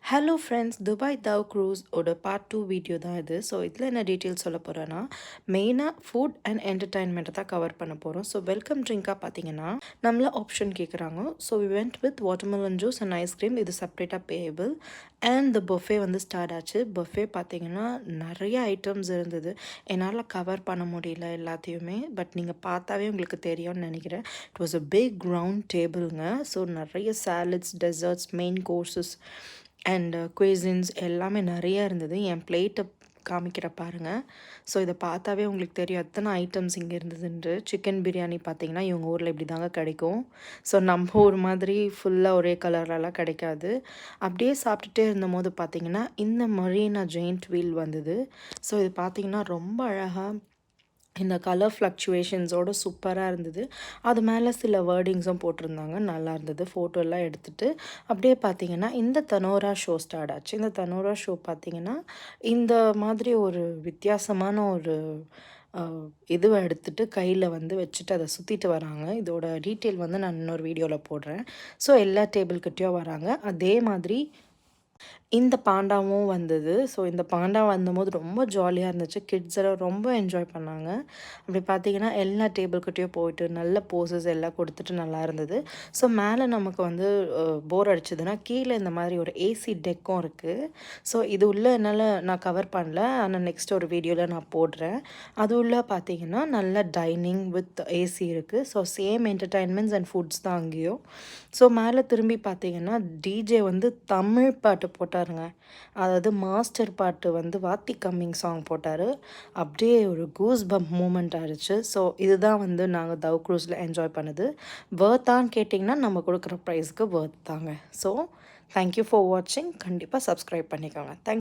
Hello friends, Dubai தவ் cruise ஓட part 2 video தான் இது. ஸோ இதில் என்ன டீட்டெயில்ஸ் சொல்ல போகிறேன்னா, மெயினாக ஃபுட் அண்ட் என்டர்டைன்மெண்ட்டை தான் கவர் பண்ண போகிறோம். ஸோ வெல்கம் ட்ரிங்காக பார்த்தீங்கன்னா நம்மள ஆப்ஷன் கேட்குறாங்க. So we went with watermelon juice and ice cream. இது செப்பரேட்டாக பேயபிள். அண்ட் த பஃபே வந்து ஸ்டார்ட் ஆச்சு. பஃபே பார்த்தீங்கன்னா நிறைய ஐட்டம்ஸ் இருந்தது. என்னால் கவர் பண்ண முடியல எல்லாத்தையுமே. பட் நீங்கள் பார்த்தாவே உங்களுக்கு தெரியும்னு நினைக்கிறேன். It was a big round டேபிளுங்க. ஸோ நிறைய salads, desserts, main courses and cuisines எல்லாமே நிறையா இருந்தது. என் பிளேட்டை காமிக்கிற பாருங்கள். ஸோ இதை பார்த்தாவே உங்களுக்கு தெரியும் எத்தனை ஐட்டம்ஸ் இங்கே இருந்ததுன்ட்டு. சிக்கன் பிரியாணி பார்த்தீங்கன்னா இவங்க ஊரில் இப்படி தாங்க கிடைக்கும். ஸோ நம்ம ஊர் மாதிரி ஃபுல்லாக ஒரே கலர்லலாம் கிடைக்காது. அப்படியே சாப்பிட்டுட்டே இருந்தபோது பார்த்தீங்கன்னா இந்த மரீனா ஜெயிண்ட் வீல் வந்தது. ஸோ இது பார்த்தீங்கன்னா ரொம்ப அழகாக இந்த கலர் ஃப்ளக்சுவேஷன்ஸோடு சூப்பராக இருந்தது. அது மேலே சில வேர்டிங்ஸும் போட்டிருந்தாங்க. நல்லா இருந்தது. ஃபோட்டோலாம் எடுத்துகிட்டு அப்படியே பார்த்தீங்கன்னா இந்த தனோரா ஷோ ஸ்டார்ட் ஆச்சு. இந்த தனோரா ஷோ பார்த்தீங்கன்னா இந்த மாதிரி ஒரு வித்தியாசமான ஒரு இதுவை எடுத்துகிட்டு கையில் வந்து வச்சுட்டு அதை சுற்றிட்டு வராங்க. இதோட டீட்டெயில் வந்து நான் இன்னொரு வீடியோவில் போடுறேன். ஸோ எல்லா டேபிள்கிட்டையும் வராங்க. அதே மாதிரி இந்த பாண்டாவும் வந்தது. ஸோ இந்த பாண்டா வந்தபோது ரொம்ப ஜாலியாக இருந்துச்சு. கிட்ஸ் எல்லாம் ரொம்ப என்ஜாய் பண்ணாங்க. அப்படி பார்த்தீங்கன்னா எல்லா டேபிள்கிட்டையும் போயிட்டு நல்ல போசஸ் எல்லாம் கொடுத்துட்டு நல்லா இருந்தது. ஸோ மேலே நமக்கு வந்து போர் அடிச்சதுன்னா கீழே இந்த மாதிரி ஒரு ஏசி டெக்கும் இருக்குது. ஸோ இது உள்ள என்னால் நான் கவர் பண்ணல. ஆனால் நெக்ஸ்ட் ஒரு வீடியோவில் நான் போடுறேன். அது உள்ள பார்த்தீங்கன்னா நல்ல டைனிங் வித் ஏசி இருக்குது. So same entertainments and foods தான் அங்கேயும். ஸோ மேலே திரும்பி பார்த்தீங்கன்னா டிஜே வந்து தமிழ் பாட்டு போட்டாருங்க. அதாவது மாஸ்டர் பாட்டு வந்து வாத்தி கம்மிங் சாங் போட்டார். அப்படியே ஒரு கூஸ் பம்ப் மூமெண்ட் ஆயிடுச்சு. ஸோ இதுதான் வந்து நாங்கள் தவ் க்ரூஸில் என்ஜாய் பண்ணது. வேர்த்தான்னு கேட்டிங்கன்னா நம்ம கொடுக்குற ப்ரைஸ்க்கு வேர்த் தாங்க. ஸோ தேங்க்யூ ஃபார் வாட்சிங். கண்டிப்பாக சப்ஸ்கிரைப் பண்ணிக்கோங்க. தேங்க்